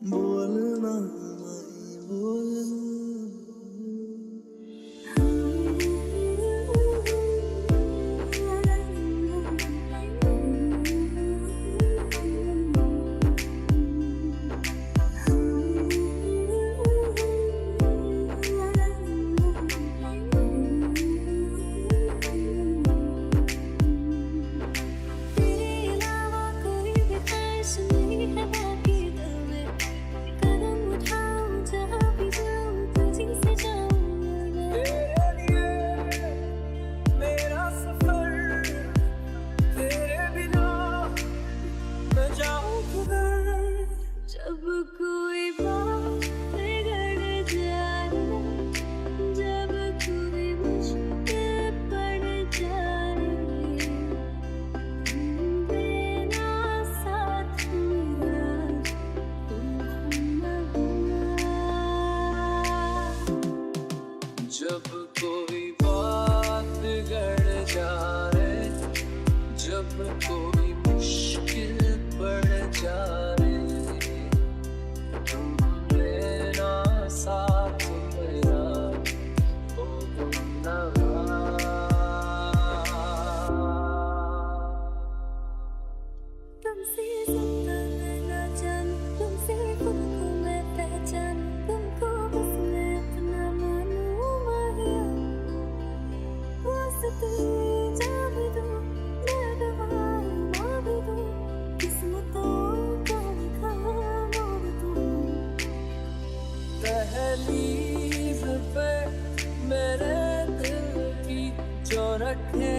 बोलना नहीं बोलना। जब कोई बात बिगड़ जाए, जब कोई मुश्किल पड़ जाए, तुम देना साथ मेरा, तुम ना। जब कोई बात बिगड़ जाए, जब कोई मुश्किल पड़ जाए, तुम लेना साथ मेरा, ओ गुमनाम। तुमसे ज़्यादा मैं ना जानूं, तुमसे खुद को मैं पहचानूं, तुमको बस मैं अपना मानूं माहिया। वास्ते जा भी दूं, मैं गवाही ना भी दूं, किस्मतों का लिखा मोड़ दूं। दहलीज पे मेरे दिल की जो रखे